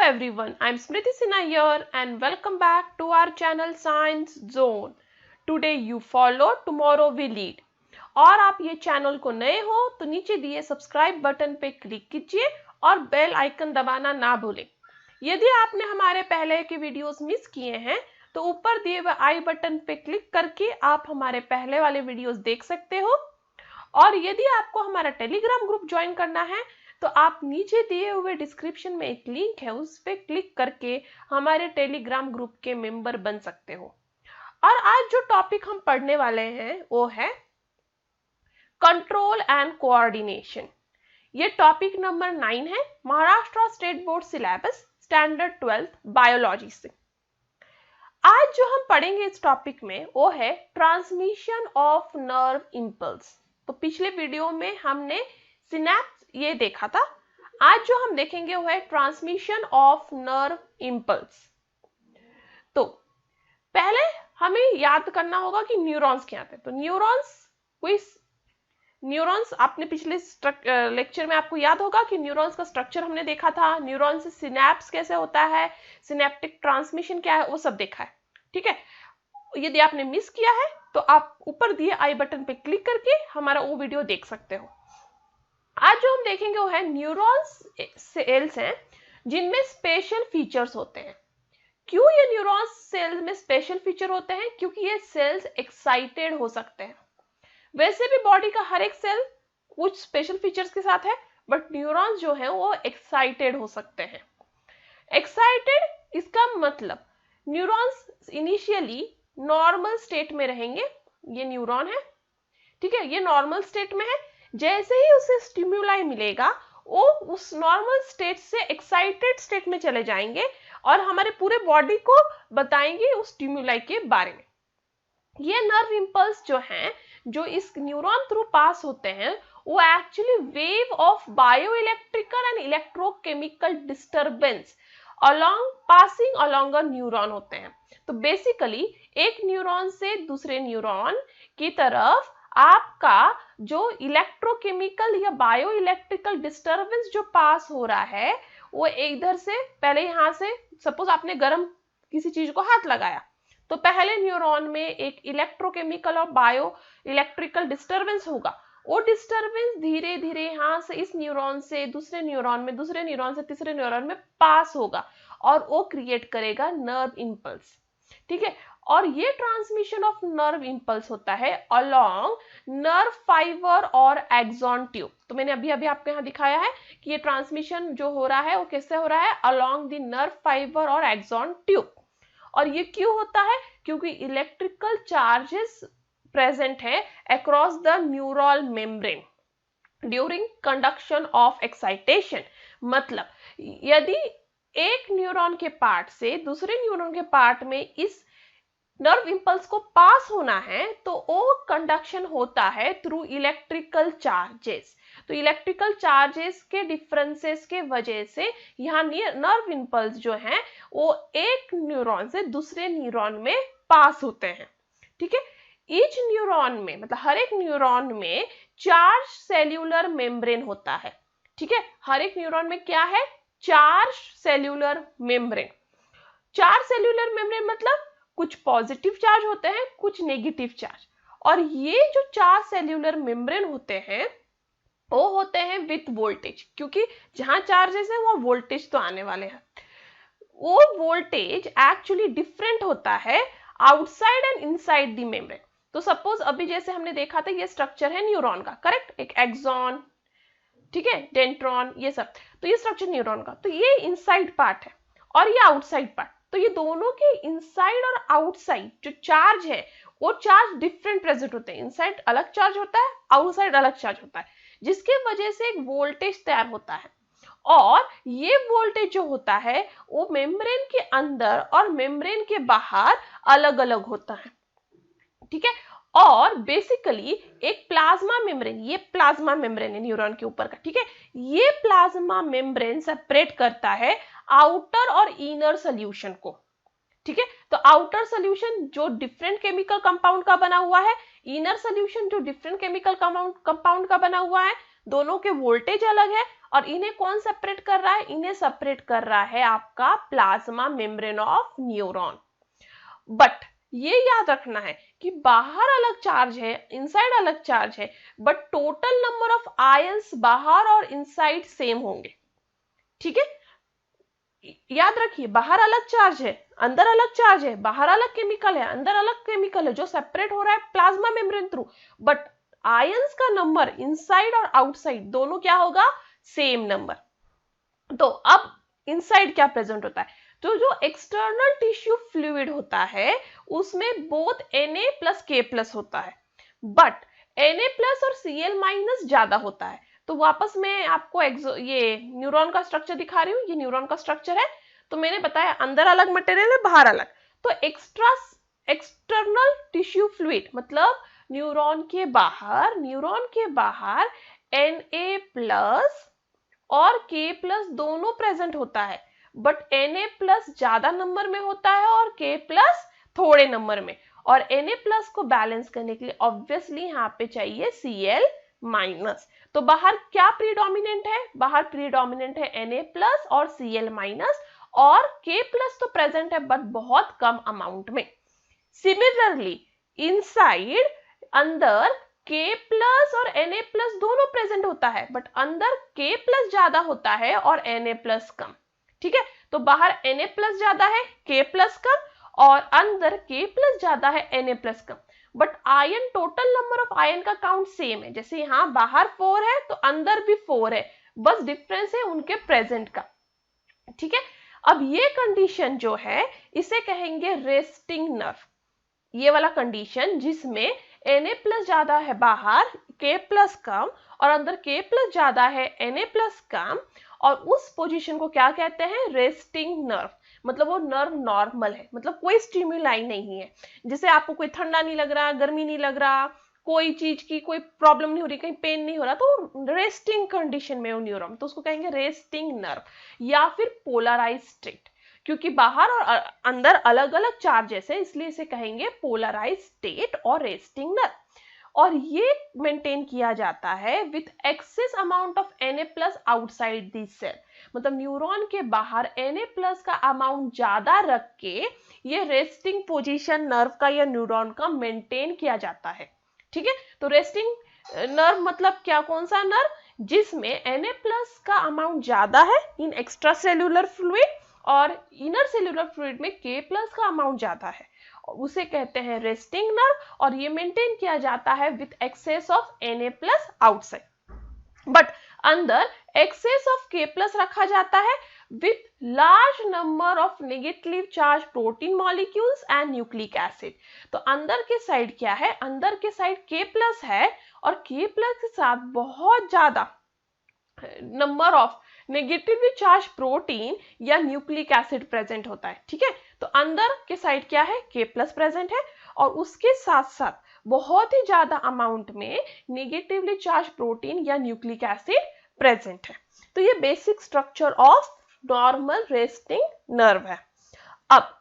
everyone, I'm Smriti Sinha here and welcome back to our channel Science Zone. Today you follow, tomorrow we lead. और आप ये channel को नए हो तो नीचे दिए सब्सक्राइब बटन पे क्लिक कीजिए और बेल आइकन दबाना ना भूलें। यदि आपने हमारे पहले के वीडियोस मिस किए हैं तो ऊपर दिए हुए आई बटन पे क्लिक करके आप हमारे पहले वाले वीडियोस देख सकते हो। और यदि आपको हमारा टेलीग्राम ग्रुप ज्वाइन करना है तो आप नीचे दिए हुए डिस्क्रिप्शन में एक लिंक है, उस पर क्लिक करके हमारे टेलीग्राम ग्रुप के मेंबर बन सकते हो। और आज जो टॉपिक हम पढ़ने वाले हैं वो है कंट्रोल एंड कोऑर्डिनेशन। ये टॉपिक नंबर 9 है Maharashtra state board syllabus standard 12 biology से। आज जो हम पढ़ेंगे इस टॉपिक में वो है ट्रांसमिशन ऑफ नर्व इंपल्स। तो पिछले वीडियो में हमने सिनेप्स ये देखा था। आज जो हम देखेंगे वो है ट्रांसमिशन ऑफ नर्व इंपल्स। तो पहले हमें याद करना होगा कि न्यूरॉन्स क्या थे। तो न्यूरॉन्स आपने पिछले लेक्चर में आपको याद होगा कि न्यूरॉन्स का स्ट्रक्चर हमने देखा था। न्यूरॉन से सिनेप्स कैसे होता है, सिनेप्टिक ट्रांसमिशन क्या है, वो सब देखा है। ठीक है, यदि आपने मिस किया है तो आप ऊपर दिए आई बटन पे क्लिक करके हमारा वो वीडियो देख सकते हो। आज जो हम देखेंगे वो है न्यूरॉन्स सेल्स हैं जिनमें स्पेशल फीचर्स होते हैं। क्यों ये न्यूरॉन्स सेल्स में स्पेशल फीचर होते हैं? क्योंकि ये सेल्स एक्साइटेड हो सकते हैं। वैसे भी बॉडी का हर एक सेल कुछ स्पेशल फीचर्स के साथ है, बट न्यूरॉन्स जो है वो एक्साइटेड हो सकते हैं। एक्साइटेड इसका मतलब न्यूरॉन्स इनिशियली नॉर्मल स्टेट में रहेंगे। ये न्यूरॉन है, ठीक है, ये नॉर्मल स्टेट में है। जैसे ही उसे स्टिम्युलाई मिलेगा वो उस नॉर्मल स्टेट से एक्साइटेड स्टेट में चले जाएंगे और हमारे पूरे बॉडी को बताएंगे उस स्टिम्युलाई के बारे में। ये नर्व इंपल्स जो हैं, जो इस न्यूरॉन थ्रू पास होते हैं, वो actually wave of bioelectrical and electrochemical disturbance passing along a neuron होते हैं। तो बेसिकली एक न्यूरॉन से दूसरे न्यूरॉन की तरफ आपका जो इलेक्ट्रोकेमिकल या बायो इलेक्ट्रिकल डिस्टर्बेंस जो पास हो रहा है वो इधर से पहले यहां से सपोज आपने गर्म किसी चीज को हाथ लगाया तो पहले न्यूरॉन में एक इलेक्ट्रोकेमिकल और बायो इलेक्ट्रिकल डिस्टर्बेंस होगा। वो डिस्टर्बेंस धीरे धीरे यहां से इस न्यूरॉन से दूसरे न्यूरॉन में, दूसरे न्यूरॉन से तीसरे न्यूरॉन में पास होगा और वो क्रिएट करेगा नर्व इंपल्स। ठीक है, और ये ट्रांसमिशन ऑफ नर्व इंपल्स होता है अलोंग नर्व फाइबर और एक्सॉन ट्यूब। तो मैंने अभी अभी आपको यहाँ दिखाया है कि ये ट्रांसमिशन जो हो रहा है वो कैसे हो रहा है, अलोंग द नर्व फाइबर और एक्सॉन ट्यूब। और ये क्यों होता है? क्योंकि इलेक्ट्रिकल चार्जेस प्रेजेंट है across the neural membrane during conduction of excitation. मतलब यदि एक न्यूरॉन के पार्ट से दूसरे न्यूरॉन के पार्ट में इस नर्व इंपल्स को पास होना है तो वो कंडक्शन होता है थ्रू इलेक्ट्रिकल चार्जेस। तो इलेक्ट्रिकल चार्जेस के डिफरेंसेस के वजह से यहाँ नर्व इंपल्स जो हैं वो एक न्यूरॉन से दूसरे न्यूरॉन में पास होते हैं। ठीक है, ईच न्यूरॉन में मतलब हर एक न्यूरॉन में चार्ज सेल्यूलर मेम्ब्रेन होता है। ठीक है, हर एक न्यूरॉन में क्या है? Charge cellular membrane. Charge cellular membrane मतलब कुछ पॉजिटिव चार्ज होते हैं, कुछ नेगेटिव चार्ज। और ये जो चार्ज सेल्यूलर मेम्ब्रेन होते हैं वो होते हैं विथ वोल्टेज, क्योंकि जहां चार्जेस है वहां वोल्टेज तो आने वाले हैं। वो वोल्टेज एक्चुअली डिफरेंट होता है outside and inside the membrane. तो सपोज अभी जैसे हमने देखा था ये स्ट्रक्चर है न्यूरॉन का, करेक्ट, एक एक्सॉन, ठीक है, डेंड्रॉन, ये सब। तो ये स्ट्रक्चर न्यूरॉन का, तो ये इनसाइड पार्ट है और ये आउटसाइड पार्ट। तो ये दोनों के इनसाइड और आउटसाइड जो चार्ज है वो चार्ज डिफरेंट प्रेजेंट होते हैं। इनसाइड अलग चार्ज होता है, आउटसाइड अलग चार्ज होता है, जिसके वजह से एक वोल्टेज तैयार होता है। और ये वोल्टेज जो होता है वो मेम्ब्रेन के अंदर और मेम्ब्रेन के बाहर अलग अलग होता है। ठीक है, और बेसिकली एक प्लाज्मा मेम्ब्रेन, ये प्लाज्मा मेम्ब्रेन है न्यूरॉन के ऊपर का, ठीक है, ये प्लाज्मा मेम्ब्रेन सेपरेट करता है आउटर और इनर सॉल्यूशन को। ठीक है, तो आउटर सॉल्यूशन जो डिफरेंट केमिकल कंपाउंड का बना हुआ है, इनर सॉल्यूशन जो डिफरेंट केमिकल कंपाउंड का बना हुआ है। दोनों के वोल्टेज अलग है और इन्हें कौन सेपरेट कर रहा है? इन्हें सेपरेट कर रहा है आपका plasma membrane of neuron. But ये याद रखना है कि बाहर अलग चार्ज है, इनसाइड अलग चार्ज है, but total number of ions बाहर और इनसाइड सेम होंगे। ठीक है, याद रखिए, बाहर अलग चार्ज है, अंदर अलग चार्ज है, बाहर अलग केमिकल है, अंदर अलग केमिकल है, जो सेपरेट हो रहा है plasma membrane through, but ions का नंबर इनसाइड और आउटसाइड दोनों क्या होगा? Same number. तो अब इनसाइड क्या प्रेजेंट होता है? तो जो एक्सटर्नल टिश्यू फ्लूइड होता है उसमें both Na plus K plus होता है, बट Na प्लस और Cl माइनस ज्यादा होता है। तो वापस मैं आपको ये न्यूरॉन का स्ट्रक्चर दिखा रही हूँ, ये न्यूरॉन का स्ट्रक्चर है। तो मैंने बताया अंदर अलग मटेरियल है, बाहर अलग। तो एक्सटर्नल टिश्यू फ्लूइड मतलब न्यूरॉन के बाहर Na प्लस और K प्लस दोनों प्रेजेंट होता है, बट Na प्लस ज्यादा नंबर में होता है और K प्लस थोड़े नंबर में। और Na प्लस को बैलेंस करने के लिए ऑब्वियसली यहाँ पे चाहिए Cl माइनस। तो बाहर क्या प्रीडोमिनेंट है? बाहर प्रीडोमिनेंट है Na प्लस और Cl माइनस, और K प्लस तो प्रेजेंट है बट बहुत कम अमाउंट में। सिमिलरली इनसाइड अंदर K प्लस और Na प्लस दोनों प्रेजेंट होता है, बट अंदर K प्लस ज्यादा होता है और Na प्लस कम। ठीक है, तो बाहर Na प्लस ज्यादा है, K प्लस कम, और अंदर K प्लस ज्यादा है, Na plus come. But ion, total number of ion का काउंट सेम है। जैसे यहाँ बाहर 4 है तो अंदर भी 4 है, बस डिफरेंस है उनके प्रेजेंट का। ठीक है, अब ये कंडीशन जो है इसे कहेंगे रेस्टिंग नर्व। ये वाला कंडीशन जिसमें Na प्लस ज्यादा है बाहर, K प्लस कम, और अंदर K प्लस ज्यादा है, Na प्लस कम, और उस पोजीशन को क्या कहते हैं? Resting nerve. मतलब वो नर्व नॉर्मल है, मतलब कोई स्टिमुलाई नहीं है। जैसे आपको कोई ठंडा नहीं लग रहा, गर्मी नहीं लग रहा, कोई चीज की कोई प्रॉब्लम नहीं हो रही, कहीं पेन नहीं हो रहा, तो रेस्टिंग कंडीशन में हो न्यूरॉन, तो उसको कहेंगे रेस्टिंग नर्व या फिर पोलराइज स्टेट। क्योंकि बाहर और अंदर अलग अलग चार्जेस है, इसलिए इसे कहेंगे पोलराइज स्टेट और रेस्टिंग नर्व। और ये मेंटेन किया जाता है with excess amount of Na plus outside the cell. मतलब न्यूरॉन के बाहर Na प्लस का अमाउंट ज्यादा रख के ये रेस्टिंग पोजीशन नर्व का या न्यूरॉन का मेंटेन किया जाता है। ठीक है, तो रेस्टिंग नर्व मतलब क्या? कौन सा नर्व? जिसमें Na प्लस का अमाउंट ज्यादा है इन एक्स्ट्रा सेल्यूलर फ्लूइड और इनर सेल्यूलर फ्लूइड में K प्लस का अमाउंट ज्यादा है, उसे कहते हैं रेस्टिंग नर्व, और ये मेंटेन किया जाता है with access of Na plus outside. But अंदर एक्सेस ऑफ K प्लस रखा जाता है with large number of negatively charge protein molecules and nucleic acid. तो अंदर के साइड क्या है? अंदर के साइड K प्लस है और K प्लस के साथ बहुत ज्यादा number of negatively charge protein या न्यूक्लिक एसिड प्रेजेंट होता है। ठीक है, तो अंदर के साइड क्या है? K प्लस प्रेजेंट है, और उसके साथ साथ बहुत ही ज्यादा अमाउंट में नेगेटिवली चार्ज प्रोटीन या न्यूक्लिक एसिड प्रेजेंट है। तो ये basic structure of normal resting nerve है। अब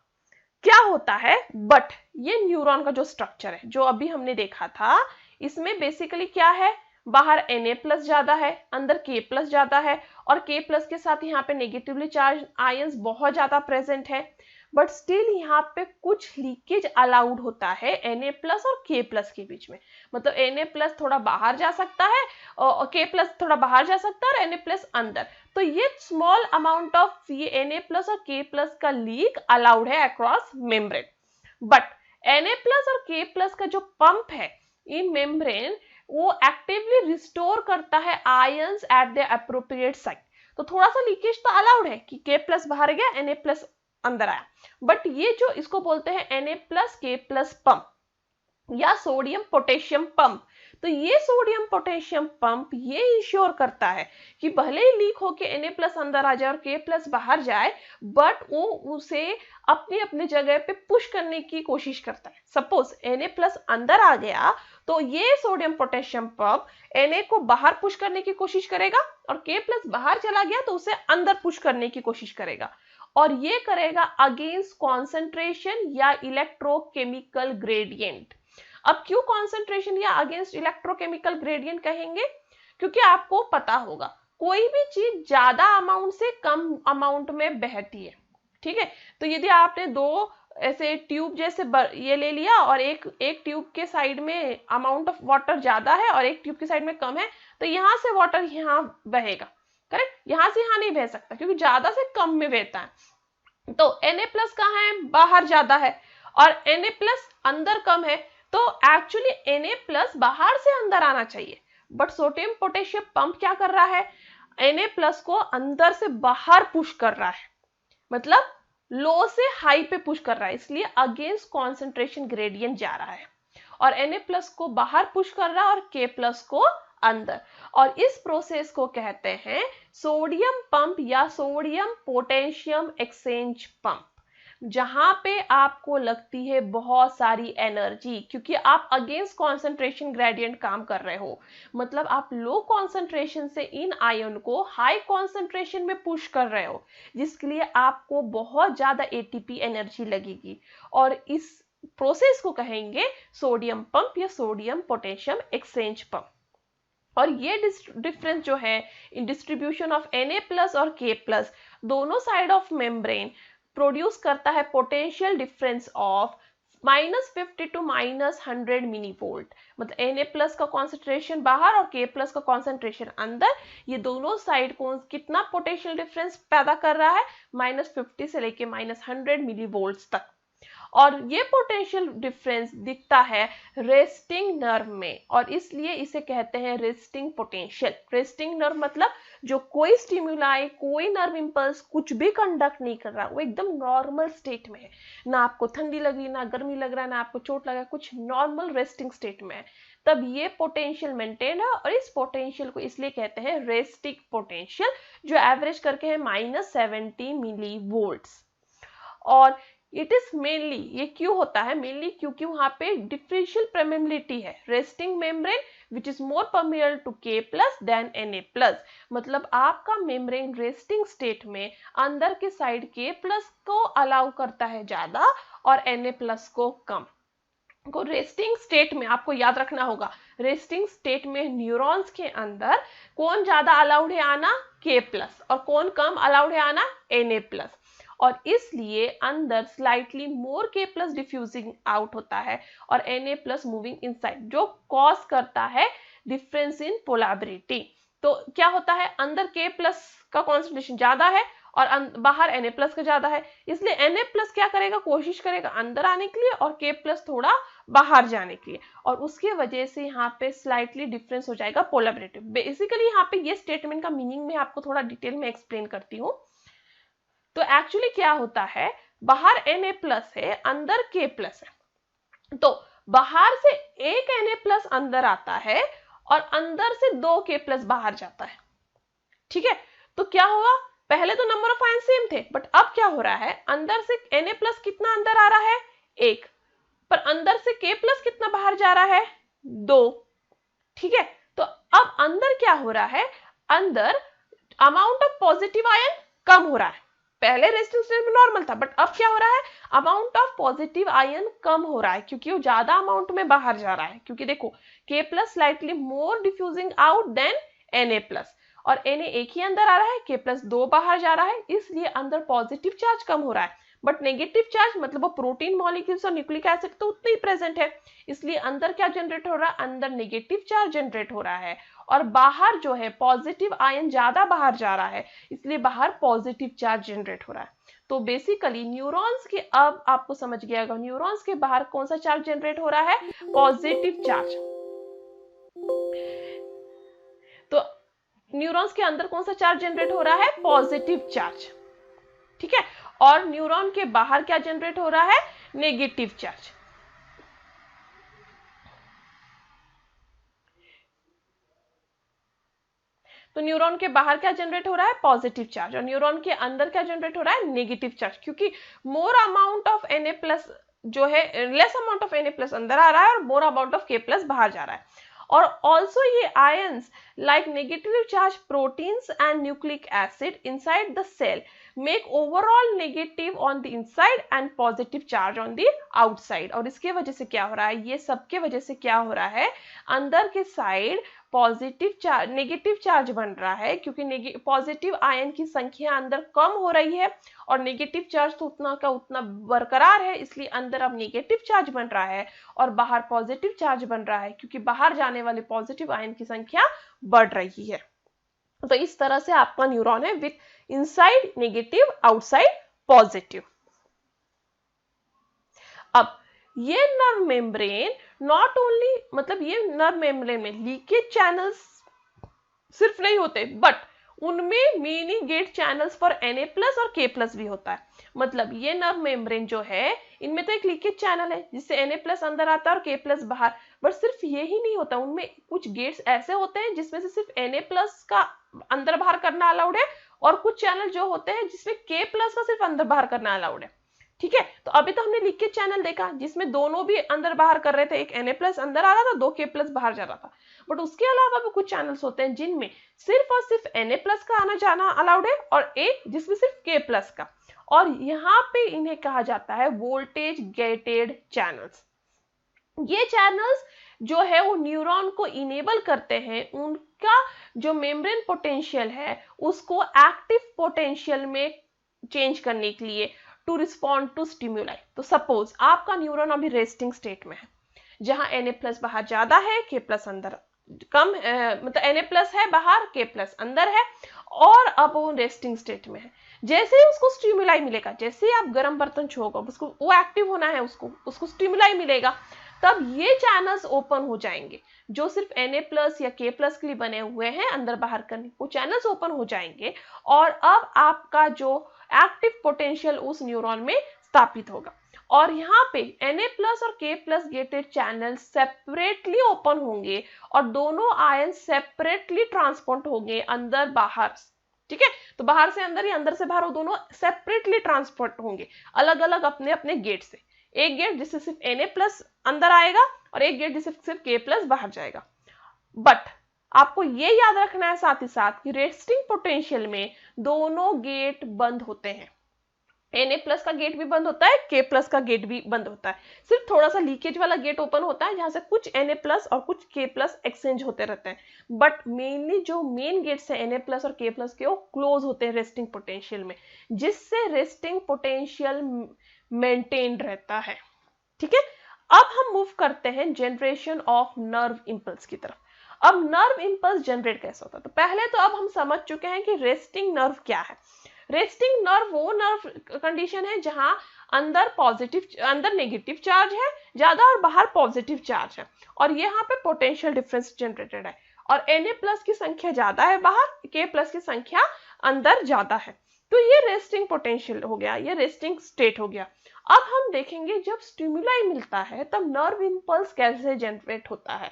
क्या होता है? बट ये न्यूरॉन का जो स्ट्रक्चर है जो अभी हमने देखा था, इसमें बेसिकली क्या है? बाहर Na प्लस ज्यादा है, अंदर K प्लस ज्यादा है, और K प्लस के साथ यहाँ पे नेगेटिवली चार्ज आयंस बहुत ज्यादा प्रेजेंट है, बट स्टिल यहाँ पे कुछ लीकेज अलाउड होता है Na प्लस और K प्लस के बीच में। मतलब Na प्लस थोड़ा बाहर जा सकता है और K प्लस थोड़ा बाहर जा सकता है और Na प्लस अंदर। तो ये स्मॉल अमाउंट ऑफ ये Na प्लस और K प्लस का लीक अलाउड है across membrane. But Na plus और K प्लस का जो पंप है इन मेम्ब्रेन, वो एक्टिवली रिस्टोर करता है ions at the appropriate site. तो थोड़ा सा लीकेज तो अलाउड है कि K प्लस बाहर गया, Na प्लस अंदर आया, बट ये जो इसको बोलते हैं Na plus K plus pump या सोडियम पोटेशियम पंप। तो ये सोडियम पोटेशियम पंप ये इंश्योर करता है कि भले ही लीक होके Na प्लस अंदर आ जाए और K प्लस बाहर जाए, बट वो उसे अपनी अपनी जगह पे पुश करने की कोशिश करता है। सपोज Na प्लस अंदर आ गया तो ये सोडियम पोटेशियम पंप Na को बाहर पुश करने की कोशिश करेगा, और K प्लस बाहर चला गया तो उसे अंदर पुश करने की कोशिश करेगा, और ये करेगा अगेंस्ट कॉन्सेंट्रेशन या इलेक्ट्रोकेमिकल ग्रेडियंट। अब क्यों कॉन्सेंट्रेशन या अगेंस्ट इलेक्ट्रोकेमिकल ग्रेडियंट कहेंगे? क्योंकि आपको पता होगा कोई भी चीज ज्यादा अमाउंट से कम अमाउंट में बहती है, ठीक है। तो यदि आपने दो ऐसे ट्यूब जैसे ये ले लिया और एक ट्यूब के साइड में अमाउंट ऑफ वाटर ज्यादा है और एक ट्यूब के साइड में कम है, तो यहाँ से वाटर यहाँ बहेगा, करेक्ट। यहाँ से यहाँ नहीं बह सकता क्योंकि ज्यादा से कम में बहता है। तो Na+ कहाँ है, बाहर ज्यादा है, और Na+ अंदर कम है, तो एक्चुअली Na+ बाहर से अंदर आना चाहिए, बट सोडियम पोटेशियम पंप क्या कर रहा है, Na+ को अंदर से बाहर पुश कर रहा है, मतलब लो से हाई पे पुश कर रहा है, इसलिए अगेंस्ट कॉन्सेंट्रेशन ग्रेडियंट जा रहा है, और Na+ को बाहर पुश कर रहा है और K+ को अंदर। और इस प्रोसेस को कहते हैं सोडियम पंप या सोडियम पोटेशियम एक्सचेंज पंप, जहां पे आपको लगती है बहुत सारी एनर्जी, क्योंकि आप अगेंस्ट कॉन्सेंट्रेशन ग्रेडियंट काम कर रहे हो, मतलब आप लो कॉन्सेंट्रेशन से इन आयन को हाई कॉन्सेंट्रेशन में पुश कर रहे हो, जिसके लिए आपको बहुत ज्यादा एटीपी एनर्जी लगेगी, और इस प्रोसेस को कहेंगे सोडियम पंप या सोडियम पोटेशियम एक्सचेंज पंप। और ये डिफरेंस जो है इन डिस्ट्रीब्यूशन ऑफ Na+ और K+ दोनों साइड ऑफ मेम्ब्रेन प्रोड्यूस करता है potential difference of -50 to -100 millivolt, मतलब Na+ का कॉन्सेंट्रेशन बाहर और K+ का कॉन्सेंट्रेशन अंदर, ये दोनों साइड को कितना पोटेंशियल डिफरेंस पैदा कर रहा है, -50 से लेके -100 मिली वोल्ट तक। और ये पोटेंशियल डिफरेंस दिखता है रेस्टिंग नर्व में, और इसलिए इसे कहते हैं रेस्टिंग पोटेंशियल। रेस्टिंग नर्व मतलब जो कोई स्टिमुलाई, कोई नर्व इंपल्स कुछ भी कंडक्ट नहीं कर रहा, वो एकदम नॉर्मल स्टेट में है, ना आपको ठंडी लग रही, ना गर्मी लग रहा है, ना आपको चोट लगा, कुछ नॉर्मल रेस्टिंग स्टेट में है, तब ये पोटेंशियल मेंटेन है। और इस पोटेंशियल को इसलिए कहते हैं रेस्टिंग पोटेंशियल, जो एवरेज करके है -70 मिली वोल्ट्स। और इट इज मेनली, ये क्यों होता है मेनली, क्योंकि वहां पे डिफरेंशियल परमेबिलिटी है, resting membrane which is more permeable to K+ than Na+, मतलब आपका मेम्ब्रेन रेस्टिंग स्टेट में अंदर के साइड K+ को अलाउ करता है ज्यादा और Na+ को कम। को रेस्टिंग स्टेट में आपको याद रखना होगा, रेस्टिंग स्टेट में न्यूरॉन्स के अंदर कौन ज्यादा अलाउड है आना, K+, और कौन कम अलाउड है आना, Na+, और इसलिए अंदर slightly more K+ diffusing out होता है और Na+ मूविंग इनसाइड, जो कॉज करता है डिफरेंस इन पोलैरिटी। तो क्या होता है, अंदर K+ का कॉन्सेंट्रेशन ज्यादा है और बाहर Na+ का ज्यादा है, इसलिए Na+ क्या करेगा, कोशिश करेगा अंदर आने के लिए और K+ थोड़ा बाहर जाने के लिए, और उसके वजह से यहाँ पे स्लाइटली डिफरेंस हो जाएगा पोलैरिटी। बेसिकली यहाँ पे ये स्टेटमेंट का मीनिंग में आपको थोड़ा डिटेल में एक्सप्लेन करती हूँ। तो एक्चुअली क्या होता है, बाहर Na+ है, अंदर K+ है, तो बाहर से एक Na+ अंदर आता है और अंदर से 2 K+ बाहर जाता है, ठीक है। तो क्या होगा, पहले तो नंबर ऑफ आयन सेम थे, बट अब क्या हो रहा है, अंदर से Na+ कितना अंदर आ रहा है, 1, पर अंदर से K+ कितना बाहर जा रहा है, 2, ठीक है। तो अब अंदर क्या हो रहा है, अंदर अमाउंट ऑफ पॉजिटिव आयन कम हो रहा है, पहले रेस्टिंग स्टेट में नॉर्मल था, बट अब क्या हो रहा है, अमाउंट ऑफ पॉजिटिव आयन कम हो रहा है, क्योंकि वो ज्यादा अमाउंट में बाहर जा रहा है, क्योंकि देखो K+ slightly more diffusing out than Na+, और Na एक ही अंदर आ रहा है, K+ 2 बाहर जा रहा है, इसलिए अंदर पॉजिटिव चार्ज कम हो रहा है, बट नेगेटिव चार्ज मतलब वो प्रोटीन मॉलिक्यूल्स और न्यूक्लिक एसिड तो उतने ही प्रेजेंट है, इसलिए अंदर क्या जनरेट हो रहा है, अंदर नेगेटिव चार्ज जनरेट हो रहा है, और बाहर जो है पॉजिटिव आयन ज्यादा बाहर जा रहा है, इसलिए बाहर पॉजिटिव चार्ज जनरेट हो रहा है। तो बेसिकली न्यूरॉन्स के, अब आपको समझ गया होगा, न्यूरॉन्स के बाहर कौन सा चार्ज जनरेट हो रहा है, पॉजिटिव चार्ज। तो न्यूरॉन्स के अंदर कौन सा चार्ज जनरेट हो रहा है, पॉजिटिव चार्ज, ठीक है। और न्यूरॉन के बाहर क्या जनरेट हो रहा है, नेगेटिव चार्ज। तो न्यूरॉन के बाहर क्या जनरेट हो रहा है, पॉजिटिव चार्ज, और न्यूरॉन के अंदर क्या जनरेट हो रहा है, नेगेटिव चार्ज, क्योंकि मोर अमाउंट ऑफ Na+ जो है, लेस अमाउंट ऑफ Na+ अंदर आ रहा है और मोर अमाउंट ऑफ K+ बाहर जा रहा है। और ऑल्सो ये ions like negative charge proteins and nucleic acid inside the cell make overall negative on the inside and positive charge on the outside. और इसके वजह से क्या हो रहा है, ये सबके वजह से क्या हो रहा है, अंदर के side positive charge negative charge बन रहा है, क्योंकि पॉजिटिव आयन की संख्या अंदर कम हो रही है और नेगेटिव चार्ज तो उतना का उतना बरकरार है, इसलिए अंदर अब नेगेटिव चार्ज बन रहा है और बाहर पॉजिटिव चार्ज बन रहा है, क्योंकि बाहर जाने वाले पॉजिटिव आयन की संख्या बढ़ रही है। तो इस तरह से आपका न्यूरॉन है with inside negative outside positive. अब ये नर्व मेम्ब्रेन नॉट ओनली, मतलब ये नर्व मेम्ब्रेन में लीकेज चैनल्स सिर्फ नहीं होते, बट उनमें mini gate channels for Na+ और K+ भी होता है। मतलब ये नर्व मेम्ब्रेन जो है, इनमें तो एक लीकेज चैनल है जिससे Na+ अंदर आता है और K+ बाहर, बट सिर्फ यही नहीं होता, उनमें कुछ गेट्स ऐसे होते हैं जिसमें से सिर्फ Na+ का अंदर बाहर करना अलाउड है और कुछ चैनल जो होते हैं जिसमें K+ का सिर्फ अंदर बाहर करना अलाउड है। ठीक है, तो अभी तो हमने लीकेज चैनल देखा जिसमें दोनों भी अंदर बाहर कर रहे थे, एक Na+ अंदर आ रहा था, 2 K+ बाहर जा रहा था। बट उसके अलावा भी कुछ चैनल्स होते हैं जिनमें सिर्फ और सिर्फ Na+ का आना जाना अलाउड है और एक जिसमें सिर्फ K+ का, और यहाँ पे इन्हें कहा जाता है वोल्टेज गेटेड चैनल्स। ये चैनल्स जो है वो न्यूरॉन को इनेबल करते हैं उनका जो मेम्ब्रेन पोटेंशियल है उसको एक्टिव पोटेंशियल में चेंज करने के लिए, टू रिस्पॉन्ड टू स्टिम्युलाई। तो सपोज आपका न्यूरॉन अभी रेस्टिंग स्टेट में है, जहां Na+ बाहर ज्यादा है, K+ अंदर कम, मतलब Na+ है बाहर, K+ अंदर है, और अब वो रेस्टिंग स्टेट में है। जैसे ही उसको स्टिम्युलाई मिलेगा, जैसे ही आप गर्म बर्तन छुओगे, उसको वो एक्टिव होना है, उसको स्टिम्युलाई मिलेगा, तब ये चैनल्स ओपन हो जाएंगे जो सिर्फ Na+ या K+ के लिए बने हुए हैं अंदर बाहर करने, वो चैनल्स ओपन हो जाएंगे और अब आपका जो एक्टिव पोटेंशियल उस न्यूरॉन में स्थापित होगा। और यहाँ पे Na+ और K+ gated channel separately open होंगे और दोनों आयन सेपरेटली ट्रांसपोर्ट होंगे अंदर बाहर। ठीक है, तो बाहर से अंदर या अंदर से बाहर, वो दोनों सेपरेटली ट्रांसपोर्ट होंगे अलग अलग अपने अपने गेट से। एक गेट जिससे सिर्फ Na+ अंदर आएगा और एक गेट जिससे सिर्फ K+ बाहर जाएगा। बट आपको ये याद रखना है साथ ही साथ कि रेस्टिंग पोटेंशियल में दोनों गेट बंद होते हैं। Na+ का गेट भी बंद होता है, K+ का गेट भी बंद होता है, सिर्फ थोड़ा सा लीकेज वाला गेट ओपन होता है जहां से कुछ Na+ और कुछ K+ एक्सचेंज होते रहते हैं। बट मेनली जो मेन गेट्स है Na+ और K+ के, वो क्लोज होते हैं रेस्टिंग पोटेंशियल में, जिससे रेस्टिंग पोटेंशियल मेंटेन रहता है। ठीक है, अब हम मूव करते हैं जनरेशन ऑफ नर्व इंपल्स की तरफ। अब नर्व इंपल्स जनरेट कैसे होता है, तो पहले तो अब हम समझ चुके हैं कि रेस्टिंग नर्व क्या है। रेस्टिंग नर्व वो नर्व कंडीशन है जहां अंदर नेगेटिव चार्ज है ज्यादा और बाहर पॉजिटिव चार्ज है, और यहाँ पे पोटेंशियल डिफरेंस जनरेटेड है, और Na+ की संख्या ज्यादा है बाहर, K+ की संख्या अंदर ज्यादा है। तो ये रेस्टिंग पोटेंशियल हो गया, ये रेस्टिंग स्टेट हो गया। अब हम देखेंगे जब स्टिमुलाई मिलता है तब नर्व इंपल्स कैसे जनरेट होता है।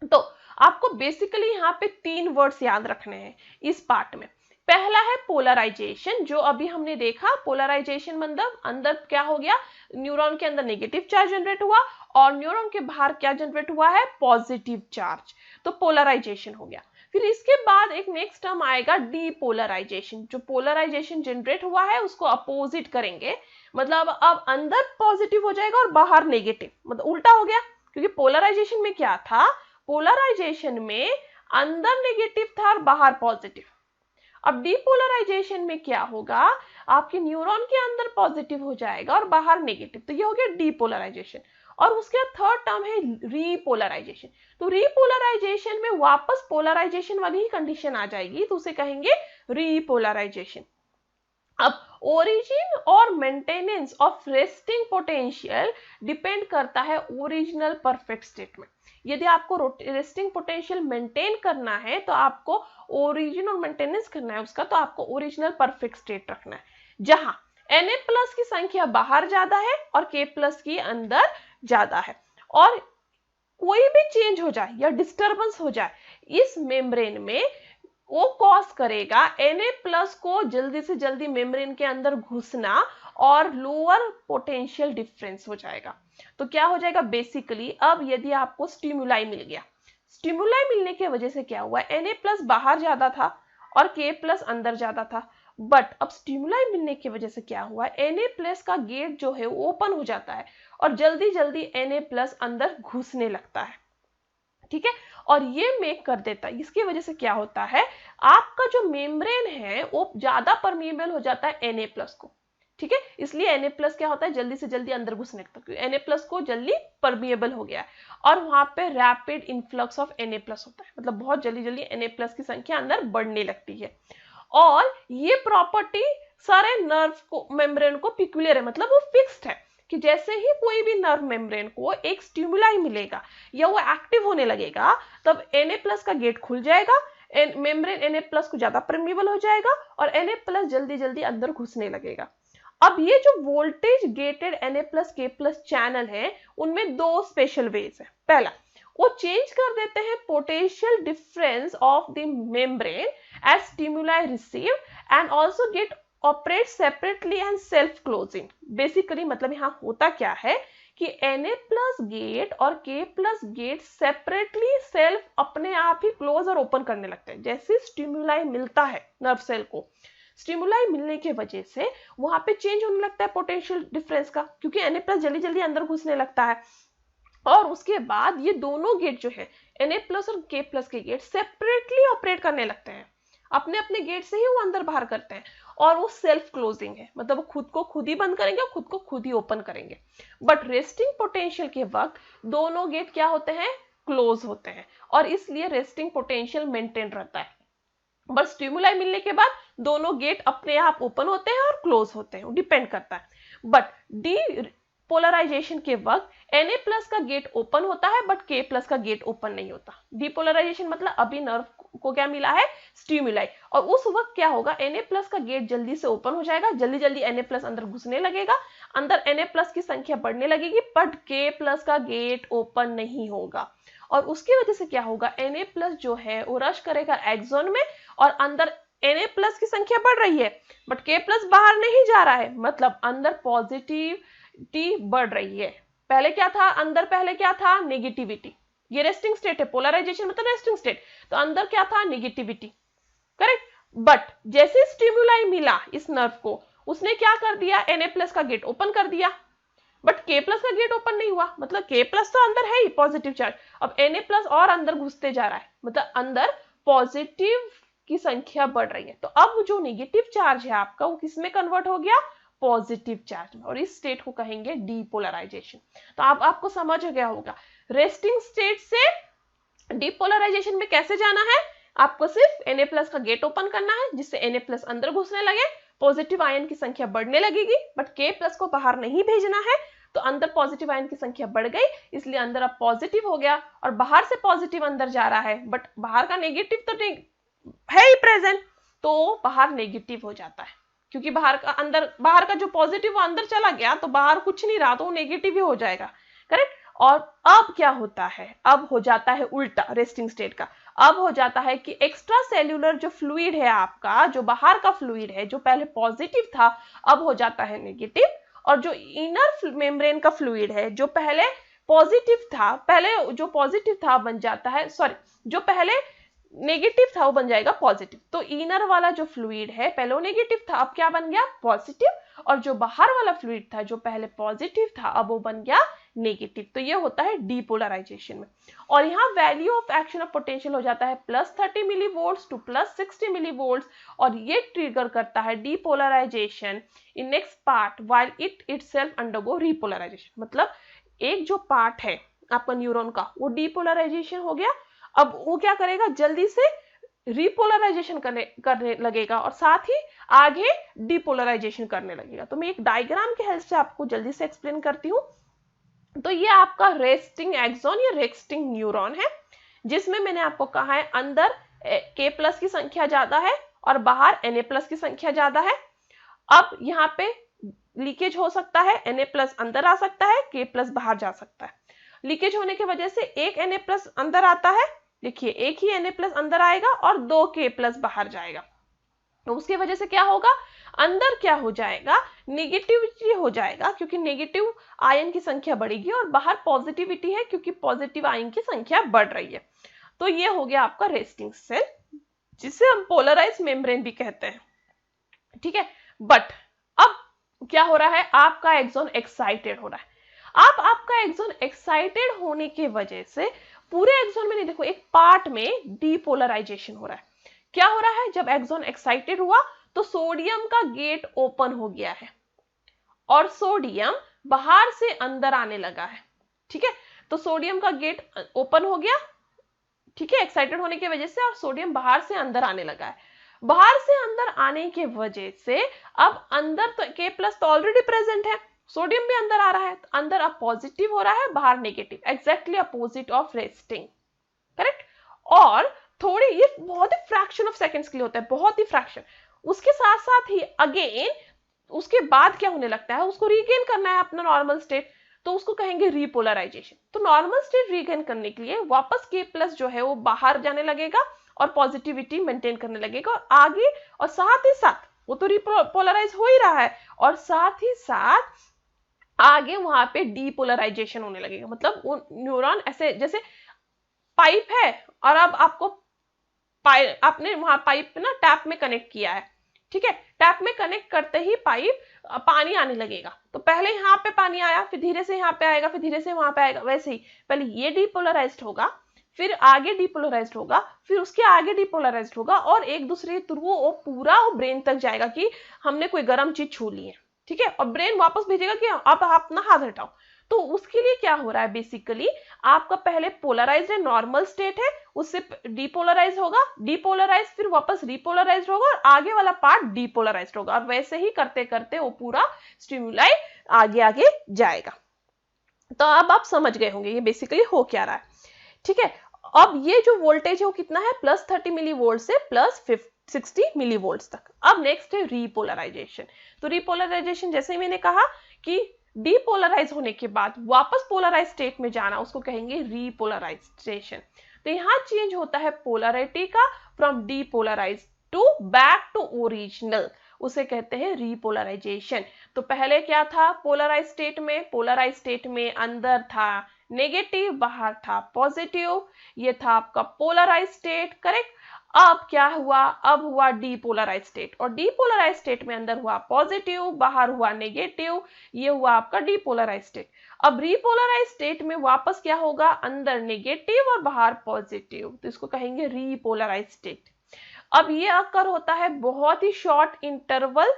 तो आपको बेसिकली यहाँ पे 3 वर्ड्स याद रखने हैं इस पार्ट में। पहला है पोलराइजेशन, जो अभी हमने देखा। पोलराइजेशन मतलब अंदर क्या हो गया, न्यूरॉन के अंदर नेगेटिव चार्ज जनरेट हुआ और न्यूरॉन के बाहर क्या जनरेट हुआ है, पॉजिटिव चार्ज, तो पोलराइजेशन हो गया। फिर इसके बाद एक नेक्स्ट टर्म आएगा डीपोलराइजेशन। जो पोलराइजेशन जनरेट हुआ है उसको अपोजिट करेंगे, मतलब अब अंदर पॉजिटिव हो जाएगा और बाहर नेगेटिव, मतलब उल्टा हो गया, क्योंकि पोलराइजेशन में क्या था, पोलराइजेशन में अंदर नेगेटिव था और बाहर पॉजिटिव। अब डीपोलराइजेशन में क्या होगा, आपके न्यूरॉन के अंदर पॉजिटिव हो जाएगा और बाहर नेगेटिव, तो ये हो गया डीपोलराइजेशन। और उसके बाद थर्ड टर्म है रीपोलराइजेशन। तो रीपोलराइजेशन में वापस पोलराइजेशन वाली ही कंडीशन आ जाएगी, तो उसे कहेंगे रीपोलराइजेशन। अब ओरिजिन और maintenance of resting potential depend करता है ओरिजिनल परफेक्ट स्टेट में। यदि आपको रेस्टिंग पोटेंशियल मेंटेन करना है तो आपको ओरिजिन और मेंटेनेंस करना है उसका, तो आपको ओरिजिनल परफेक्ट स्टेट रखना है, जहां Na+ की संख्या बाहर ज्यादा है और K+ की अंदर ज्यादा है। और कोई भी चेंज हो जाए या डिस्टर्बेंस हो जाए इस मेम्ब्रेन में, वो कॉज करेगा Na+ को जल्दी से जल्दी मेम्ब्रेन के अंदर घुसना और लोअर पोटेंशियल डिफरेंस हो जाएगा। तो क्या हो जाएगा बेसिकली, अब यदि आपको स्टिमुलाई मिल गया, स्टिमुलाई मिलने की वजह से क्या हुआ, Na+ बाहर ज्यादा था और K+ अंदर ज्यादा था, बट अब स्टिमुलाई मिलने की वजह से क्या हुआ, Na+ का गेट जो है वो ओपन हो जाता है और जल्दी जल्दी Na+ अंदर घुसने लगता है, ठीक है, और ये मेक कर देता है। इसकी वजह से क्या होता है, आपका जो मेम्ब्रेन है वो ज्यादा परमिएबल हो जाता है Na+ को, ठीक है, इसलिए Na+ क्या होता है, जल्दी से जल्दी अंदर घुसने लगता है, Na+ को जल्दी परमिएबल हो गया है और वहां पे रैपिड इन्फ्लक्स ऑफ Na+ होता है, मतलब बहुत जल्दी जल्दी Na+ की संख्या अंदर बढ़ने लगती है। और ये प्रॉपर्टी सारे नर्व को मेम्ब्रेन को पिक्युलियर है, मतलब वो फिक्स्ड है कि जैसे ही कोई भी नर्व मेम्ब्रेन को एक स्टिमुलाई मिलेगा या वो एक्टिव होने लगेगा, तब Na+ का गेट खुल जाएगा, मेम्ब्रेन Na+ को ज्यादा परमिएबल हो जाएगा और Na+ जल्दी जल्दी अंदर घुसने लगेगा। अब ये जो voltage gated Na+ K+ channel है, उनमें दो स्पेशल वेज है। पहला, वो चेंज कर देते हैं potential difference of the membrane as stimuli received and also gate operate separately and self closing. Basically मतलब यहाँ होता क्या है कि Na+ गेट और K+ गेट सेपरेटली सेल्फ अपने आप ही क्लोज और ओपन करने लगते हैं। जैसे स्टिमुलाई मिलता है नर्व सेल को, स्टिमुलाई मिलने की वजह से वहां पे चेंज होने लगता है पोटेंशियल डिफरेंस का, क्योंकि Na+ जल्दी जल्दी अंदर घुसने लगता है। और उसके बाद ये दोनों गेट जो है Na+ और K+ के गेट सेपरेटली ऑपरेट करने लगते हैं, अपने अपने गेट से ही वो अंदर बाहर करते हैं और वो सेल्फ क्लोजिंग है, मतलब वो खुद को खुद ही बंद करेंगे और खुद को खुद ही ओपन करेंगे। बट रेस्टिंग पोटेंशियल के वक्त दोनों गेट क्या होते हैं, क्लोज होते हैं और इसलिए रेस्टिंग पोटेंशियल मेंटेन रहता है। बट स्टिमुलाई मिलने के बाद दोनों गेट अपने आप ओपन होते हैं और क्लोज होते हैं, डिपेंड करता है। बट डी पोलराइजेशन के वक्त Na+ का गेट ओपन होता है बट K+ का गेट ओपन नहीं होता। डीपोलराइजेशन मतलब अभी नर्व को क्या मिला है, स्टिमुलाई, और उस वक्त क्या होगा, Na+ का गेट जल्दी से ओपन हो जाएगा, जल्दी जल्दी Na+ अंदर घुसने लगेगा, अंदर Na+ की संख्या बढ़ने लगेगी, बट K+ का गेट ओपन नहीं होगा और उसकी वजह से क्या होगा, Na+ जो है वो रश करेगा एक्सॉन में और अंदर Na+ की संख्या बढ़ रही है बट K+ बाहर नहीं जा रहा है, मतलब अंदर पॉजिटिविटी बढ़ रही है। पहले क्या था अंदर, पहले क्या था, नेगेटिविटी। ये रेस्टिंग स्टेट है, पोलराइजेशन मतलब रेस्टिंग स्टेट, तो अंदर क्या था, नेगेटिविटी, करेक्ट। बट जैसे स्टिमुलाई मिला इस नर्व को, उसने क्या कर दिया, Na+ का गेट ओपन कर दिया, बट K+ का गेट ओपन नहीं हुआ, मतलब K+ तो अंदर है ही पॉजिटिव चार्ज, अब Na+ और अंदर घुसते जा रहा है, मतलब अंदर पॉजिटिव की संख्या बढ़ रही है। तो अब जो नेगेटिव चार्ज है आपका वो किस में कन्वर्ट हो गया, पॉजिटिव चार्ज में, और इस स्टेट को कहेंगे डीपोलराइजेशन। तो आपको समझ गया होगा रेस्टिंग स्टेट से डीपोलराइजेशन में कैसे जाना है, आपको सिर्फ Na+ का गेट ओपन करना है जिससे Na+ अंदर घुसने लगे, पॉजिटिव आयन की संख्या बढ़ने लगेगी, बट K+ को बाहर नहीं भेजना है, तो अंदर पॉजिटिव आयन की संख्या बढ़ गई, इसलिए अंदर अब पॉजिटिव हो गया और बाहर से पॉजिटिव अंदर जा रहा है, बट बाहर का नेगेटिव तो है ही प्रेजेंट, तो बाहर नेगेटिव हो जाता है, क्योंकि बाहर का जो पॉजिटिव वो अंदर चला गया तो बाहर कुछ नहीं रहा, तो वो नेगेटिव ही हो जाएगा, करेक्ट। और अब क्या होता है, अब हो जाता है उल्टा रेस्टिंग स्टेट का, अब हो जाता है कि एक्स्ट्रा सेल्यूलर जो फ्लूइड है आपका, जो बाहर का फ्लूइड है जो पहले पॉजिटिव था अब हो जाता है नेगेटिव, और जो इनर मेम्ब्रेन का फ्लूइड है जो पहले पॉजिटिव था, पहले जो पॉजिटिव था बन जाता है, सॉरी, जो पहले नेगेटिव था वो बन जाएगा पॉजिटिव। तो इनर वाला जो फ्लूइड है पहले वो नेगेटिव था, अब क्या बन गया, पॉजिटिव, और जो बाहर वाला फ्लूइड था जो पहले पॉजिटिव था अब वो बन गया नेगेटिव। तो ये होता है डीपोलराइजेशन में, और यहाँ value of action of potential हो जाता है +30 मिलीवोल्ट्स टू +60 मिलीवोल्ट्स, और ये ट्रिगर करता है depolarisation in next part while it itself undergo repolarisation. मतलब एक जो पार्ट है आपका न्यूरॉन का वो डीपोलराइजेशन हो गया, अब वो क्या करेगा, जल्दी से रिपोलराइजेशन करने लगेगा और साथ ही आगे डिपोलराइजेशन करने लगेगा। तो मैं एक डायग्राम के हेल्प से आपको जल्दी से एक्सप्लेन करती हूँ। तो ये आपका रेस्टिंग एक्सॉन या रेस्टिंग न्यूरॉन है, जिसमें मैंने आपको कहा है अंदर K+ की संख्या ज्यादा है और बाहर Na+ की संख्या ज्यादा है। अब यहाँ पे लीकेज हो सकता है, Na+ अंदर आ सकता है, K+ बाहर जा सकता है। लीकेज होने की वजह से एक Na+ अंदर आता है, देखिए एक ही Na+ अंदर आएगा और 2 K+ बाहर जाएगा, तो उसकी वजह से क्या होगा, अंदर क्या हो जाएगा, नेगेटिविटी हो जाएगा, क्योंकि नेगेटिव आयन की संख्या बढ़ेगी और बाहर पॉजिटिविटी है क्योंकि पॉजिटिव आयन की संख्या बढ़ रही है। तो ये हो गया आपका रेस्टिंग सेल, जिसे हम पोलराइज मेम्ब्रेन भी कहते हैं, ठीक है। बट अब क्या हो रहा है, आपका एक्सॉन एक्साइटेड हो रहा है। आपका एक्सॉन एक्साइटेड होने की वजह से पूरे एक्सॉन में नहीं, देखो एक पार्ट में डीपोलराइजेशन हो रहा है। क्या हो रहा है, जब एक्सॉन एक्साइटेड हुआ तो सोडियम का गेट ओपन हो गया है और सोडियम बाहर से अंदर आने लगा है। ठीक है, तो सोडियम का गेट ओपन हो गया, ठीक है, एक्साइटेड होने की वजह से, और सोडियम बाहर से अंदर आने लगा है। बाहर से अंदर आने की वजह से अब अंदर तो K+ तो ऑलरेडी प्रेजेंट है, सोडियम भी अंदर आ रहा है, तो अंदर अब पॉजिटिव हो रहा है, बाहर negative, exactly opposite of resting, correct. और थोड़ी, ये बहुत ही फ्रैक्शन ऑफ सेकंड्स के लिए होता है, बहुत ही फ्रैक्शन। उसके साथ साथ ही अगेन उसके बाद क्या होने लगता है, उसको रीगेन करना है अपना नॉर्मल स्टेट, तो उसको कहेंगे रीपोलराइजेशन। तो नॉर्मल स्टेट रीगेन करने के लिए वापस K+ जो है वो बाहर जाने लगेगा और पॉजिटिविटी मेंटेन करने लगेगा और आगे, और साथ ही साथ वो तो रीपोलराइज हो ही रहा है, और साथ ही साथ आगे वहां पे डीपोलराइजेशन होने लगेगा। मतलब वो न्यूरॉन ऐसे जैसे पाइप है, और अब आपको आपने वहां पाइप ना टैप में कनेक्ट किया है, ठीक है, टैप में कनेक्ट करते ही पाइप पानी आने लगेगा। तो पहले यहाँ पे पानी आया, फिर धीरे से यहाँ पे आएगा, फिर धीरे से वहां पे आएगा। वैसे ही पहले ये डीपोलराइज्ड होगा, फिर आगे डीपोलराइज्ड होगा, फिर उसके आगे डीपोलराइज्ड होगा, और एक दूसरे थ्रू वो पूरा वो ब्रेन तक जाएगा कि हमने कोई गर्म चीज छू ली है, ठीक है, और ब्रेन वापस भेजेगा कि आप अपना हाथ हटाओ। तो उसके लिए क्या हो रहा है, बेसिकली आपका पहले पोलराइज्ड है, नॉर्मल स्टेट है, उससे डीपोलराइज होगा, डीपोलराइज फिर वापस रीपोलराइज होगा, और आगे वाला पार्ट डीपोलराइज होगा, और वैसे ही करते करते वो पूरा स्टिमुलाई आगे आगे जाएगा। तो अब आप समझ गए होंगे ये बेसिकली हो क्या रहा है, ठीक है। अब ये जो वोल्टेज है वो कितना है, +30 मिलीवोल्ट से +60 मिलीवोल्ट तक। अब नेक्स्ट है रीपोलराइजेशन। तो रीपोलराइजेशन जैसे ही मैंने कहा कि डीपोलराइज होने के बाद वापस पोलराइज स्टेट में जाना, उसको कहेंगे रीपोलराइजेशन। तो यहां चेंज होता है पोलरिटी का, from depolarise to back to original, उसे कहते हैं रीपोलराइजेशन। तो पहले क्या था, पोलराइज स्टेट में अंदर था नेगेटिव, बाहर था पॉजिटिव, ये था आपका पोलराइज स्टेट, करेक्ट। अब क्या हुआ, अब हुआ डीपोलराइज स्टेट, और डीपोलराइज स्टेट में अंदर हुआ पॉजिटिव, बाहर हुआ नेगेटिव, ये हुआ आपका डीपोलराइज स्टेट। अब रीपोलराइज स्टेट में वापस क्या होगा, अंदर नेगेटिव और बाहर पॉजिटिव, तो इसको कहेंगे रीपोलराइज स्टेट। अब ये अकर होता है बहुत ही शॉर्ट इंटरवल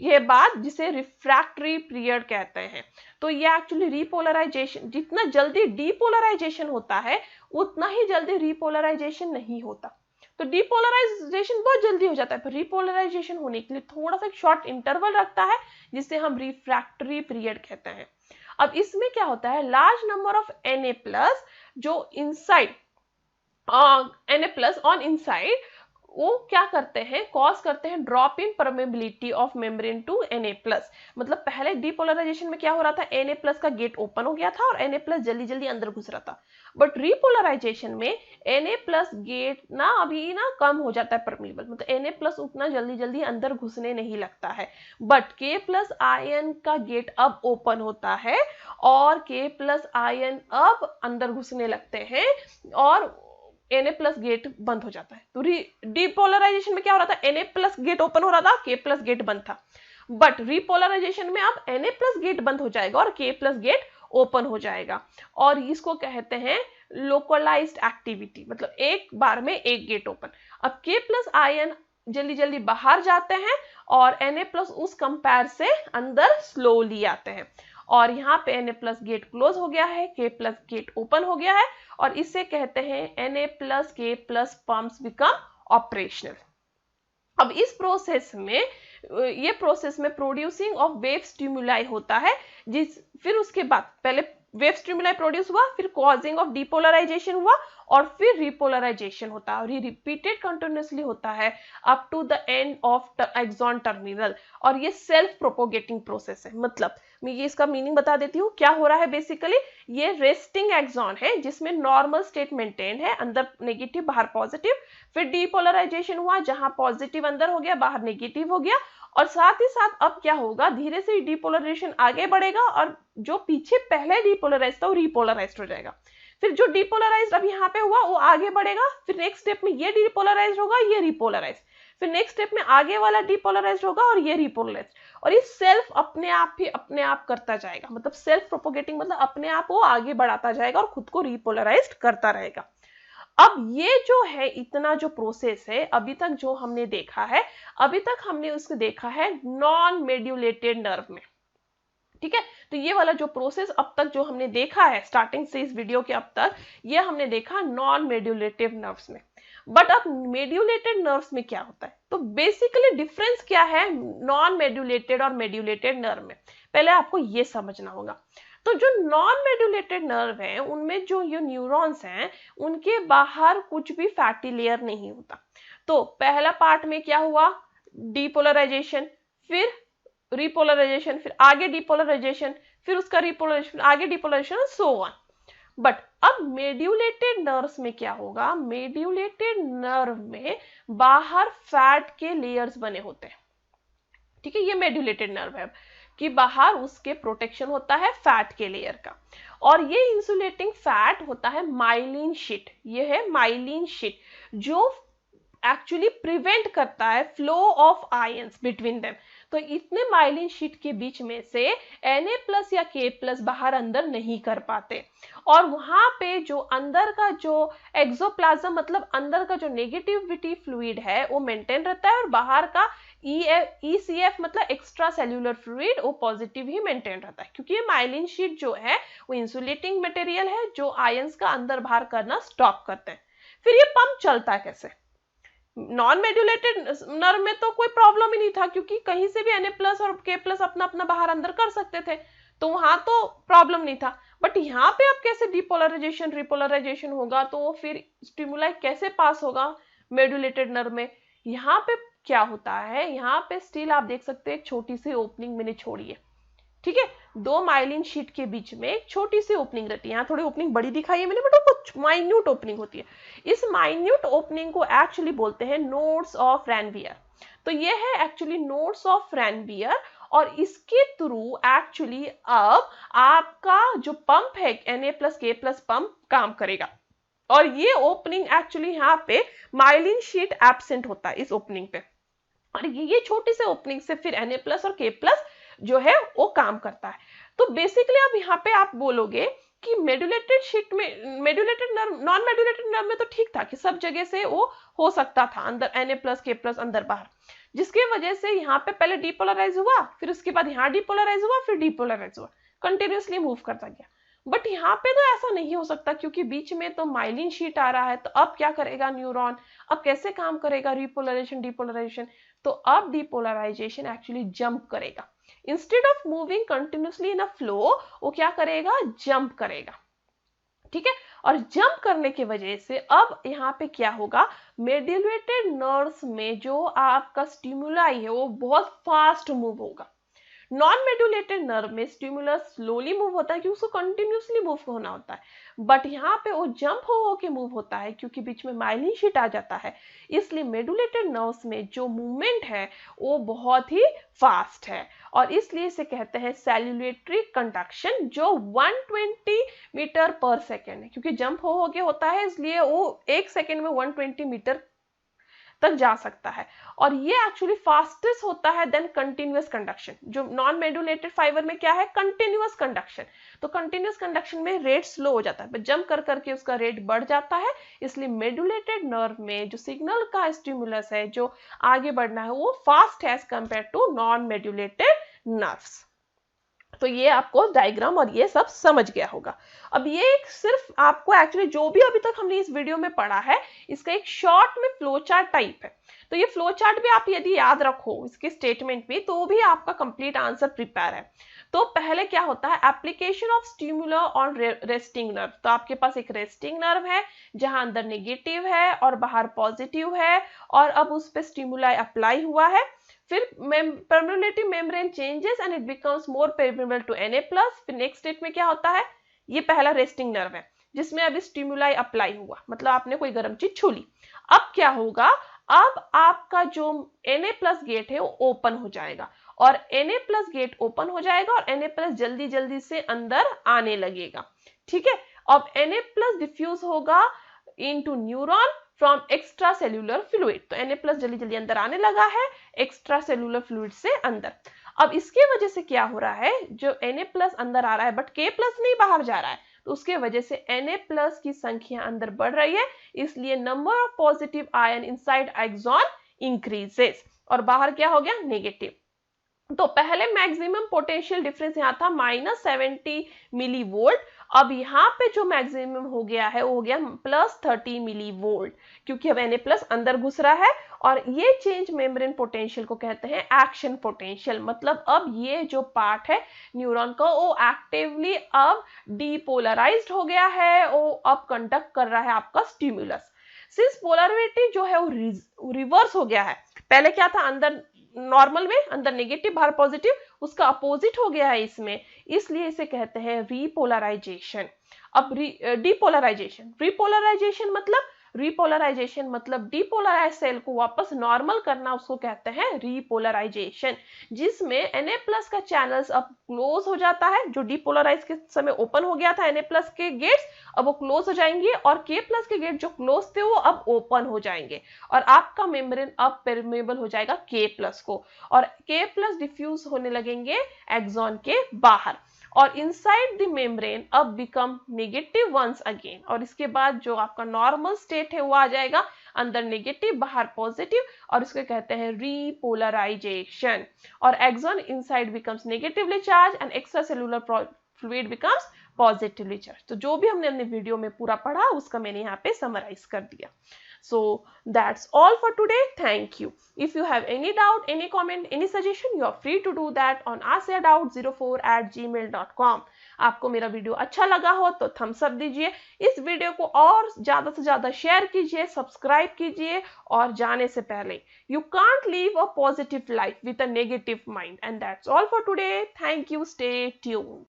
ये बात, जिसे रिफ्रैक्टरी पीरियड कहते हैं। तो ये एक्चुअली रीपोलराइजेशन, जितना जल्दी डीपोलराइजेशन होता है उतना ही जल्दी रीपोलराइजेशन नहीं होता। तो डीपोलराइजेशन बहुत जल्दी हो जाता है, पर रीपोलराइजेशन होने के लिए थोड़ा सा शॉर्ट इंटरवल रखता है, जिसे हम रिफ्रैक्टरी पीरियड कहते हैं। अब इसमें क्या होता है, लार्ज नंबर ऑफ Na+ जो इनसाइड Na+ ऑन इनसाइड वो क्या करते हैं, कॉज करते हैं drop in permeability of membrane to Na+। मतलब पहले डीपोलराइजेशन में क्या हो रहा था, Na+ का गेट ओपन हो गया था और Na+ जल्दी जल्दी अंदर घुस रहा था। बट रीपोलराइजेशन में Na+ गेट ना अभी ना कम हो जाता है परमेबल, मतलब Na+ उतना जल्दी जल्दी अंदर घुसने नहीं लगता है। बट K+ आयन का गेट अब ओपन होता है और K+ आयन अब अंदर घुसने लगते हैं, और Na+ गेट बंद हो जाता है। तो डीपोलराइजेशन में क्या हो रहा था, Na+ गेट ओपन हो रहा था, K+ गेट बंद था। बट रीपोलराइजेशन में अब Na+ गेट बंद हो जाएगा और K+ गेट ओपन हो जाएगा, और इसको कहते हैं लोकलाइज्ड एक्टिविटी, मतलब एक बार में एक गेट ओपन। अब K+ आयन जल्दी जल्दी बाहर जाते हैं और Na+ उस कंपेयर से अंदर स्लोली आते हैं, और यहाँ पे Na+ गेट क्लोज हो गया है, K+ गेट ओपन हो गया है, और इसे कहते हैं Na+ K+ pumps become operational. अब इस प्रोसेस में, ये प्रोसेस में प्रोड्यूसिंग ऑफ वेव स्टिमुलाई होता है, फिर उसके बाद पहले वेव स्टिमुलाई प्रोड्यूस हुआ, फिर कॉजिंग ऑफ डीपोलराइजेशन हुआ, और फिर रिपोलराइजेशन होता है, और ये रिपीटेड कंटिन्यूअसली होता है up to the end of axon terminal, और ये सेल्फ प्रोपोगेटिंग प्रोसेस है। मतलब मैं ये इसका मीनिंग बता देती हूँ, क्या हो रहा है बेसिकली, ये रेस्टिंग एक्सॉन है जिसमें नॉर्मल स्टेट मेंटेन है, अंदर नेगेटिव बाहर पॉजिटिव, फिर डीपोलराइजेशन हुआ जहां पॉजिटिव अंदर हो गया बाहर नेगेटिव हो गया, और साथ ही साथ अब क्या होगा, धीरे से डीपोलराइजेशन आगे बढ़ेगा, और जो पीछे पहले डीपोलराइज था वो रिपोलराइज्ड हो जाएगा। फिर जो डीपोलराइज्ड अब यहाँ पे हुआ वो आगे बढ़ेगा, फिर नेक्स्ट स्टेप में ये डीपोलराइज्ड होगा, ये रिपोलराइज, फिर नेक्स्ट स्टेप में आगे वाला डीपोलराइज्ड होगा और ये रिपोलराइज्ड, और ये सेल्फ अपने आप करता जाएगा, मतलब सेल्फ प्रोपोगेटिंग, मतलब अपने आप वो आगे बढ़ाता जाएगा और खुद को रिपोलराइज्ड करता रहेगा। अब ये जो है इतना जो प्रोसेस है अभी तक जो हमने देखा है, अभी तक हमने उसको देखा है नॉन मेड्यूलेटेड नर्व में, ठीक है। तो ये वाला जो प्रोसेस अब तक जो हमने देखा है स्टार्टिंग से इस वीडियो के अब तक, ये हमने देखा नॉन मेड्यूलेटिव नर्व्स में। बट अब मेड्यूलेटेड नर्व्स में क्या होता है, तो बेसिकली डिफरेंस क्या है नॉन मेड्यूलेटेड और मेड्यूलेटेड नर्व में, पहले आपको ये समझना होगा। तो जो नॉन मेड्यूलेटेड नर्व है उनमें जो ये न्यूरॉन्स हैं उनके बाहर कुछ भी फैटी लेयर नहीं होता। तो पहला पार्ट में क्या हुआ, डीपोलराइजेशन, फिर रिपोलराइजेशन, फिर आगे डीपोलराइजेशन, फिर उसका रिपोलराइजेशन, आगे डीपोलराइजेशन, सो ऑन। बट अब मेड्यूलेटेड नर्व्स में क्या होगा, मेड्यूलेटेड नर्व में बाहर फैट के लेयर्स बने होते हैं, ठीक है। ये मेड्यूलेटेड नर्व है कि बाहर उसके प्रोटेक्शन होता है फैट के लेयर का, और ये इंसुलेटिंग फैट होता है माइलिन शीट, ये है माइलिन शीट जो एक्चुअली प्रिवेंट करता है flow of ions between them. तो इतने माइलिन शीट के बीच में से Na+ या K+ बाहर अंदर नहीं कर पाते, और वहां पे जो अंदर का जो एक्सोप्लाज्म मतलब अंदर का जो नेगेटिविटी फ्लूइड है वो मेंटेन रहता है, और बाहर का ECF मतलब एक्स्ट्रा सेल्यूलर फ्लूइड वो पॉजिटिव ही मेंटेन रहता है, क्योंकि ये माइलिन शीट जो है वो इंसुलेटिंग मटेरियल है जो आयंस का अंदर बाहर करना स्टॉप करते हैं। फिर ये पंप चलता है कैसे, नॉन मेड्यूलेटेड नर्व में तो कोई प्रॉब्लम ही नहीं था, क्योंकि कहीं से भी Na+ और K+ अपना अपना बाहर अंदर कर सकते थे, तो वहां तो प्रॉब्लम नहीं था। बट यहाँ पे अब कैसे डिपोलराइजेशन रिपोलराइजेशन होगा, तो फिर स्टिमुलाई कैसे पास होगा मेड्यूलेटेड नर्व में। यहाँ पे क्या होता है, यहाँ पे स्टिल आप देख सकते हैं एक छोटी सी ओपनिंग मैंने छोड़ी है, ठीक है। दो माइलिन शीट के बीच में एक छोटी सी ओपनिंग रहती है, यहाँ थोड़ी ओपनिंग बड़ी दिखाई है मैंने, बट वो माइन्यूट ओपनिंग होती है। इस माइन्यूट ओपनिंग को एक्चुअली बोलते हैं नोड्स ऑफ रैनवियर। तो ये है एक्चुअली नोड्स ऑफ रैनवियर, और इसके थ्रू एक्चुअली अब आपका जो पंप है Na+ K+ पंप काम करेगा, और ये ओपनिंग एक्चुअली यहाँ पे माइलिन शीट एब्सेंट होता है इस ओपनिंग पे, और ये छोटी से ओपनिंग से फिर Na+ और K+ जो है वो काम करता है। तो बेसिकली अब यहाँ पे आप बोलोगे कि मेड्यूलेटेड शीट में मेड्यूलेटेड नर्व नॉन मेड्यूलेटेड नर्व में तो ठीक था कि सब जगह से वो हो सकता था अंदर Na+ K+ अंदर बाहर, जिसकी वजह से यहाँ पे पहले डीपोलराइज हुआ, फिर उसके बाद यहाँ डीपोलराइज हुआ, फिर डीपोलराइज हुआ, कंटिन्यूसली मूव करता गया। बट यहाँ पे तो ऐसा नहीं हो सकता, क्योंकि बीच में तो माइलिन शीट आ रहा है, तो अब क्या करेगा न्यूरॉन, अब कैसे काम करेगा रिपोलराइजेशन डीपोलराइजेशन। तो अब डीपोलराइजेशन एक्चुअली जंप करेगा, instead of moving continuously in a flow वो क्या करेगा, जंप करेगा, ठीक है। और जंप करने की वजह से अब यहाँ पे क्या होगा, मेड्यूलेटेड नर्व्स में जो आपका स्टिमुलाई है वो बहुत फास्ट मूव होगा। नॉन मेड्यूलेटेड नर्व में स्टिमुलस स्लोली मूव होता है, क्योंकि उसको कंटिन्यूसली मूव होना होता है, बट यहाँ पे वो जंप हो के मूव होता है क्योंकि बीच में माइलिन शीट आ जाता है। इसलिए मेड्यूलेटेड नर्व्स में जो मूवमेंट है वो बहुत ही फास्ट है, और इसलिए इसे कहते हैं सेल्यूलेटरी कंडक्शन, जो 120 मीटर पर सेकेंड है, क्योंकि जंप हो के होता है इसलिए वो 1 सेकेंड में 120 मीटर तक जा सकता है। और ये एक्चुअली फास्टेस्ट होता है देन कंटिन्यूअस कंडक्शन। जो नॉन मेड्यूलेटेड फाइबर में क्या है, कंटिन्यूअस कंडक्शन, तो कंटिन्यूअस कंडक्शन में रेट स्लो हो जाता है, बट जंप कर करके उसका रेट बढ़ जाता है। इसलिए मेड्यूलेटेड नर्व में जो सिग्नल का स्टिमुलस है जो आगे बढ़ना है वो फास्ट है as compared to non medullated nerves. तो ये आपको डायग्राम और ये सब समझ गया होगा। अब ये सिर्फ आपको एक्चुअली जो भी अभी तक हमने इस वीडियो में पढ़ा है इसका एक शॉर्ट में फ्लो चार्ट टाइप है, तो ये फ्लो चार्ट भी आप यदि याद रखो इसके स्टेटमेंट भी, तो भी आपका कंप्लीट आंसर प्रिपेयर है। तो पहले क्या होता है, application of स्टिमुलर on resting nerve. तो आपके पास एक रेस्टिंग नर्व है जहां अंदर नेगेटिव है और बाहर पॉजिटिव है, और अब उस पर स्टिमुलाई अप्लाई हुआ है। फिर permeability membrane changes and it becomes more permeable to Na+। फिर नेक्स्ट स्टेट में क्या होता है, ये पहला रेस्टिंग नर्व है जिसमें अभी स्टिमुलाई अप्लाई हुआ, मतलब आपने कोई गर्म चीज छू ली। अब क्या होगा, अब आपका जो Na+ गेट है वो ओपन हो जाएगा, और Na+ गेट ओपन हो जाएगा और Na+ जल्दी जल्दी से अंदर आने लगेगा, ठीक है। अब Na+ डिफ्यूज होगा into neuron, from extra cellular fluid. तो Na+ जल्दी जल्दी अंदर आने लगा है एक्स्ट्रा सेल्यूलर फ्लूइड से अंदर। अब इसके वजह से क्या हो रहा है, जो Na+ अंदर आ रहा है बट K+ नहीं बाहर जा रहा है, तो उसके वजह से Na+ की संख्या अंदर बढ़ रही है, इसलिए number of positive ion inside axon increases. और बाहर क्या हो गया, नेगेटिव। तो पहले मैक्सिमम पोटेंशियल डिफरेंस यहाँ था -70 मिली वोल्ट, अब यहाँ पे जो मैक्सिमम हो गया है वो हो गया +30 मिली वोल्ट, क्योंकि अब Na+ अंदर घुस रहा है। और ये चेंज मेम्ब्रेन पोटेंशियल को कहते हैं एक्शन पोटेंशियल। मतलब अब ये जो पार्ट है न्यूरॉन का वो एक्टिवली अब डीपोलराइज्ड हो गया है, वो अब कंडक्ट कर रहा है आपका स्टिमुलस। सिंस पोलरिटी जो है वो रिवर्स हो गया है, पहले क्या था अंदर नॉर्मल में, अंदर नेगेटिव बाहर पॉजिटिव, उसका अपोजिट हो गया है इसमें, इसलिए इसे कहते हैं रीपोलराइजेशन। अब रिपोलराइजेशन मतलब डिपोलराइज सेल को वापस नॉर्मल करना, उसको कहते हैं रिपोलराइजेशन, जिसमें Na+ का चैनल्स अब क्लोज हो जाता है। जो डिपोलराइज के समय ओपन हो गया था Na+ के गेट्स, अब वो क्लोज हो जाएंगे, और K+ के गेट जो क्लोज थे वो अब ओपन हो जाएंगे, और आपका मेम्ब्रेन अब परमेबल हो जाएगा K+ को, और K+ डिफ्यूज होने लगेंगे एक्सॉन के बाहर, और इनसाइड द मेम्ब्रेन अब बिकम नेगेटिव वंस अगेन। और इसके बाद जो आपका नॉर्मल स्टेट है वो आ जाएगा, अंदर नेगेटिव बाहर पॉजिटिव, और इसको कहते हैं रीपोलराइजेशन। और axon inside becomes negatively charge and extra cellular fluid becomes positively charge. तो जो भी हमने अपने वीडियो में पूरा पढ़ा उसका मैंने यहाँ पे समराइज कर दिया। So that's all for today. Thank you. If you have any doubt, any comment, any suggestion, you are free to do that on askyourdoubt04@gmail.com. आपको मेरा वीडियो अच्छा लगा हो तो थम्स अप दीजिए, इस वीडियो को और ज्यादा से ज्यादा शेयर कीजिए, सब्सक्राइब कीजिए, और जाने से पहले you can't live a positive life with a negative mind. And that's all for today. Thank you. Stay tuned.